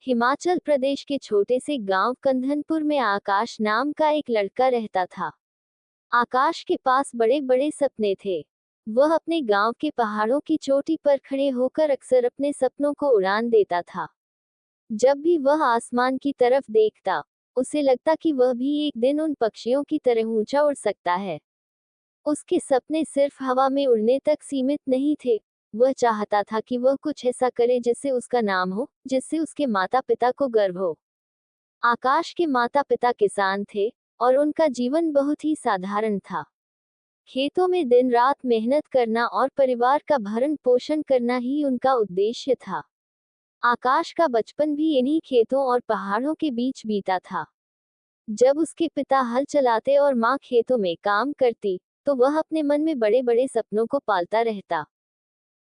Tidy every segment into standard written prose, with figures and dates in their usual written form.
हिमाचल प्रदेश के छोटे से गांव कंधनपुर में आकाश नाम का एक लड़का रहता था। आकाश के पास बड़े बड़े सपने थे। वह अपने गांव के पहाड़ों की चोटी पर खड़े होकर अक्सर अपने सपनों को उड़ान देता था। जब भी वह आसमान की तरफ देखता, उसे लगता कि वह भी एक दिन उन पक्षियों की तरह ऊंचा उड़ सकता है। उसके सपने सिर्फ हवा में उड़ने तक सीमित नहीं थे। वह चाहता था कि वह कुछ ऐसा करे जिससे उसका नाम हो, जिससे उसके माता पिता को गर्व हो। आकाश के माता पिता किसान थे और उनका जीवन बहुत ही साधारण था। खेतों में दिन रात मेहनत करना और परिवार का भरण पोषण करना ही उनका उद्देश्य था। आकाश का बचपन भी इन्हीं खेतों और पहाड़ों के बीच बीता था। जब उसके पिता हल चलाते और माँ खेतों में काम करती, तो वह अपने मन में बड़े बड़े सपनों को पालता रहता।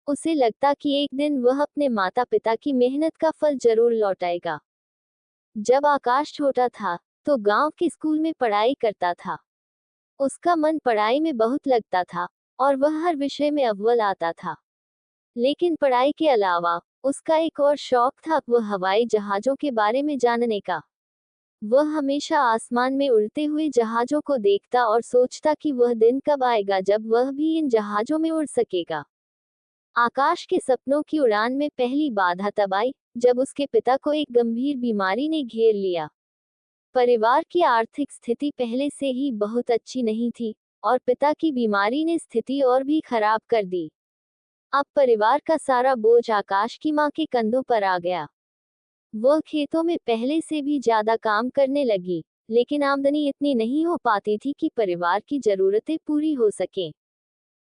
उसे लगता कि एक दिन वह अपने माता पिता की मेहनत का फल जरूर लौटाएगा। जब आकाश छोटा था, तो गांव के स्कूल में पढ़ाई करता था। उसका मन पढ़ाई में बहुत लगता था और वह हर विषय में अव्वल आता था। लेकिन पढ़ाई के अलावा उसका एक और शौक था, वह हवाई जहाजों के बारे में जानने का। वह हमेशा आसमान में उड़ते हुए जहाजों को देखता और सोचता कि वह दिन कब आएगा जब वह भी इन जहाजों में उड़ सकेगा। आकाश के सपनों की उड़ान में पहली बाधा तब आई, जब उसके पिता को एक गंभीर बीमारी ने घेर लिया। परिवार की आर्थिक स्थिति पहले से ही बहुत अच्छी नहीं थी और पिता की बीमारी ने स्थिति और भी खराब कर दी। अब परिवार का सारा बोझ आकाश की मां के कंधों पर आ गया। वह खेतों में पहले से भी ज्यादा काम करने लगी, लेकिन आमदनी इतनी नहीं हो पाती थी कि परिवार की जरूरतें पूरी हो सकें।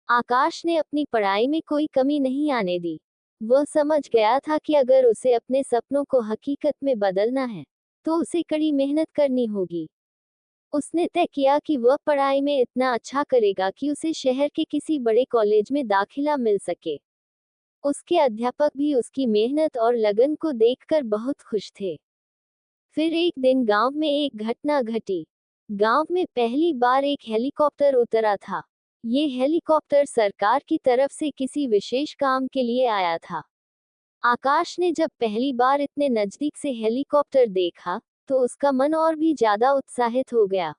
आकाश ने अपनी पढ़ाई में कोई कमी नहीं आने दी। वह समझ गया था कि अगर उसे अपने सपनों को हकीकत में बदलना है, तो उसे कड़ी मेहनत करनी होगी। उसने तय किया कि वह पढ़ाई में इतना अच्छा करेगा कि उसे शहर के किसी बड़े कॉलेज में दाखिला मिल सके। उसके अध्यापक भी उसकी मेहनत और लगन को देखकर बहुत खुश थे। फिर एक दिन गांव में एक घटना घटी। गांव में पहली बार एक हेलीकॉप्टर उतरा था। ये हेलीकॉप्टर सरकार की तरफ से किसी विशेष काम के लिए आया था। आकाश ने जब पहली बार इतने नजदीक से हेलीकॉप्टर देखा, तो उसका मन और भी ज्यादा उत्साहित हो गया।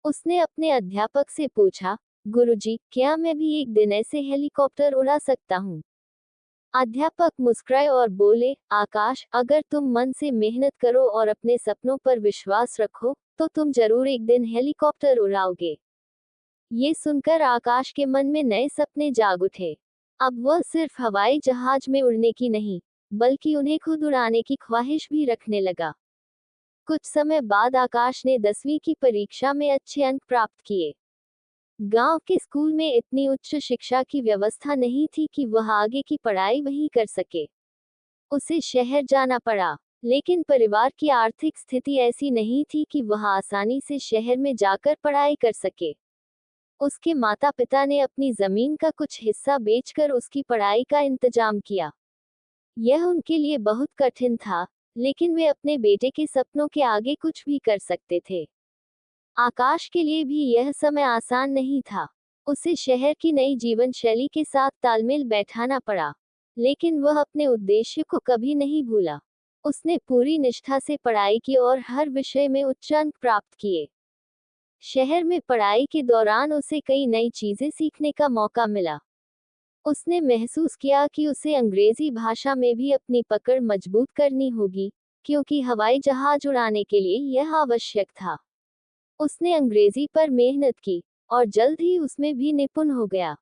उसने अपने अध्यापक से पूछा, गुरुजी, क्या मैं भी एक दिन ऐसे हेलीकॉप्टर उड़ा सकता हूँ? अध्यापक मुस्कुराए और बोले, आकाश, अगर तुम मन से मेहनत करो और अपने सपनों पर विश्वास रखो, तो तुम जरूर एक दिन हेलीकॉप्टर उड़ाओगे। ये सुनकर आकाश के मन में नए सपने जाग उठे। अब वह सिर्फ हवाई जहाज में उड़ने की नहीं, बल्कि उन्हें खुद उड़ाने की ख्वाहिश भी रखने लगा। कुछ समय बाद आकाश ने 10वीं की परीक्षा में अच्छे अंक प्राप्त किए। गांव के स्कूल में इतनी उच्च शिक्षा की व्यवस्था नहीं थी कि वह आगे की पढ़ाई वहीं कर सके। उसे शहर जाना पड़ा, लेकिन परिवार की आर्थिक स्थिति ऐसी नहीं थी कि वह आसानी से शहर में जाकर पढ़ाई कर सके। उसके माता पिता ने अपनी जमीन का कुछ हिस्सा बेचकर उसकी पढ़ाई का इंतजाम किया। यह उनके लिए बहुत कठिन था, लेकिन वे अपने बेटे के सपनों के आगे कुछ भी कर सकते थे। आकाश के लिए भी यह समय आसान नहीं था। उसे शहर की नई जीवन शैली के साथ तालमेल बैठाना पड़ा, लेकिन वह अपने उद्देश्य को कभी नहीं भूला। उसने पूरी निष्ठा से पढ़ाई की और हर विषय में उच्च अंक प्राप्त किए। शहर में पढ़ाई के दौरान उसे कई नई चीजें सीखने का मौका मिला। उसने महसूस किया कि उसे अंग्रेजी भाषा में भी अपनी पकड़ मजबूत करनी होगी, क्योंकि हवाई जहाज उड़ाने के लिए यह आवश्यक था। उसने अंग्रेजी पर मेहनत की और जल्द ही उसमें भी निपुण हो गया।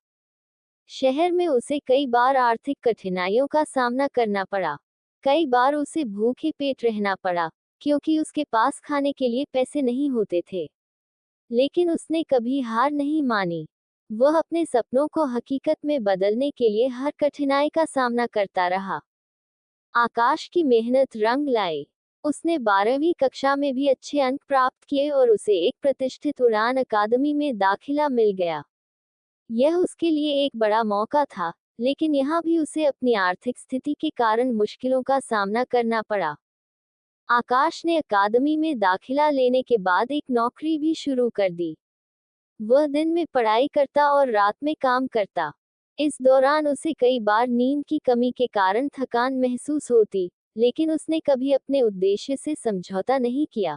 शहर में उसे कई बार आर्थिक कठिनाइयों का सामना करना पड़ा। कई बार उसे भूखे पेट रहना पड़ा, क्योंकि उसके पास खाने के लिए पैसे नहीं होते थे। लेकिन उसने कभी हार नहीं मानी। वह अपने सपनों को हकीकत में बदलने के लिए हर कठिनाई का सामना करता रहा। आकाश की मेहनत रंग लाई। उसने 12वीं कक्षा में भी अच्छे अंक प्राप्त किए और उसे एक प्रतिष्ठित उड़ान अकादमी में दाखिला मिल गया। यह उसके लिए एक बड़ा मौका था, लेकिन यहाँ भी उसे अपनी आर्थिक स्थिति के कारण मुश्किलों का सामना करना पड़ा। आकाश ने अकादमी में दाखिला लेने के बाद एक नौकरी भी शुरू कर दी। वह दिन में पढ़ाई करता और रात में काम करता। इस दौरान उसे कई बार नींद की कमी के कारण थकान महसूस होती, लेकिन उसने कभी अपने उद्देश्य से समझौता नहीं किया।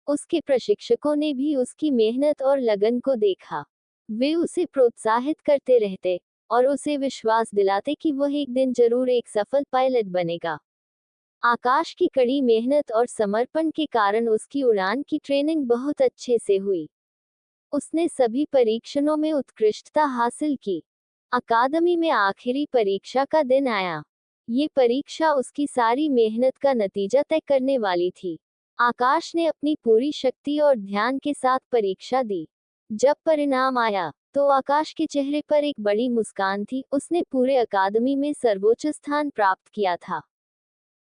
उसके प्रशिक्षकों ने भी उसकी मेहनत और लगन को देखा। वे उसे प्रोत्साहित करते रहते और उसे विश्वास दिलाते कि वह एक दिन जरूर एक सफल पायलट बनेगा। आकाश की कड़ी मेहनत और समर्पण के कारण उसकी उड़ान की ट्रेनिंग बहुत अच्छे से हुई। उसने सभी परीक्षणों में उत्कृष्टता हासिल की। अकादमी में आखिरी परीक्षा का दिन आया। ये परीक्षा उसकी सारी मेहनत का नतीजा तय करने वाली थी। आकाश ने अपनी पूरी शक्ति और ध्यान के साथ परीक्षा दी। जब परिणाम आया तो आकाश के चेहरे पर एक बड़ी मुस्कान थी। उसने पूरे अकादमी में सर्वोच्च स्थान प्राप्त किया था।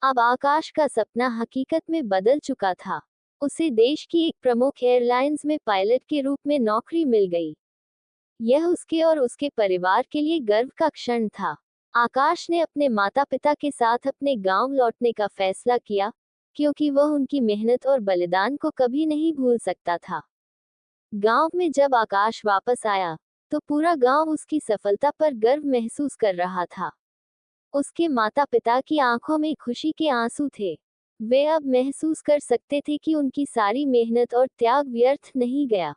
अब आकाश का सपना हकीकत में बदल चुका था। उसे देश की एक प्रमुख एयरलाइंस में पायलट के रूप में नौकरी मिल गई। यह उसके और उसके परिवार के लिए गर्व का क्षण था। आकाश ने अपने माता पिता के साथ अपने गांव लौटने का फैसला किया, क्योंकि वह उनकी मेहनत और बलिदान को कभी नहीं भूल सकता था। गांव में जब आकाश वापस आया तो पूरा गांव उसकी सफलता पर गर्व महसूस कर रहा था। उसके माता पिता की आंखों में खुशी के आंसू थे। वे अब महसूस कर सकते थे कि उनकी सारी मेहनत और त्याग व्यर्थ नहीं गया।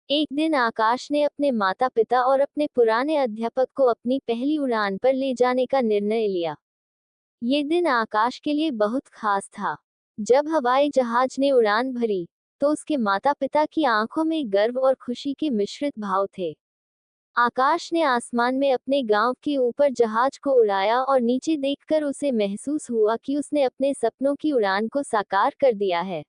एक दिन आकाश ने अपने माता पिता और अपने पुराने अध्यापक को अपनी पहली उड़ान पर ले जाने का निर्णय लिया। ये दिन आकाश के लिए बहुत खास था। जब हवाई जहाज ने उड़ान भरी तो उसके माता पिता की आंखों में गर्व और खुशी के मिश्रित भाव थे। आकाश ने आसमान में अपने गांव के ऊपर जहाज को उड़ाया और नीचे देखकर उसे महसूस हुआ कि उसने अपने सपनों की उड़ान को साकार कर दिया है।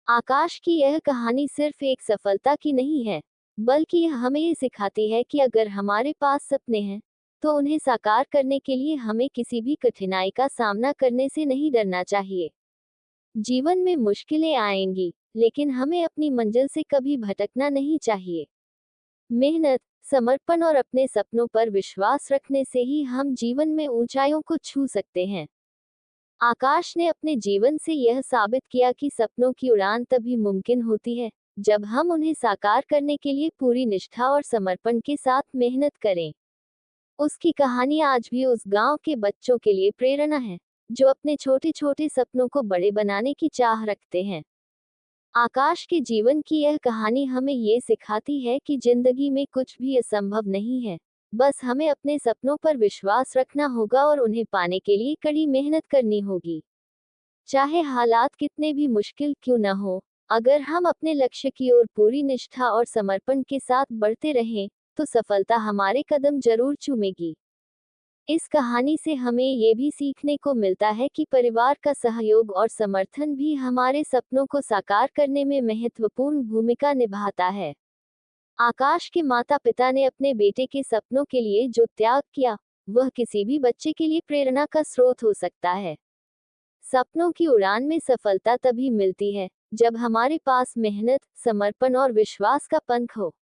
आकाश की यह कहानी सिर्फ एक सफलता की नहीं है, बल्कि यह हमें ये सिखाती है कि अगर हमारे पास सपने हैं तो उन्हें साकार करने के लिए हमें किसी भी कठिनाई का सामना करने से नहीं डरना चाहिए। जीवन में मुश्किलें आएंगी, लेकिन हमें अपनी मंजिल से कभी भटकना नहीं चाहिए। मेहनत, समर्पण और अपने सपनों पर विश्वास रखने से ही हम जीवन में ऊंचाइयों को छू सकते हैं। आकाश ने अपने जीवन से यह साबित किया कि सपनों की उड़ान तभी मुमकिन होती है जब हम उन्हें साकार करने के लिए पूरी निष्ठा और समर्पण के साथ मेहनत करें। उसकी कहानी आज भी उस गांव के बच्चों के लिए प्रेरणा है, जो अपने छोटे छोटे सपनों को बड़े बनाने की चाह रखते हैं। आकाश के जीवन की यह कहानी हमें ये सिखाती है कि जिंदगी में कुछ भी असंभव नहीं है। बस हमें अपने सपनों पर विश्वास रखना होगा और उन्हें पाने के लिए कड़ी मेहनत करनी होगी। चाहे हालात कितने भी मुश्किल क्यों न हो, अगर हम अपने लक्ष्य की ओर पूरी निष्ठा और समर्पण के साथ बढ़ते रहें, तो सफलता हमारे कदम जरूर चूमेगी। इस कहानी से हमें ये भी सीखने को मिलता है कि परिवार का सहयोग और समर्थन भी हमारे सपनों को साकार करने में महत्वपूर्ण भूमिका निभाता है। आकाश के माता पिता ने अपने बेटे के सपनों के लिए जो त्याग किया, वह किसी भी बच्चे के लिए प्रेरणा का स्रोत हो सकता है। सपनों की उड़ान में सफलता तभी मिलती है जब हमारे पास मेहनत, समर्पण और विश्वास का पंख हो।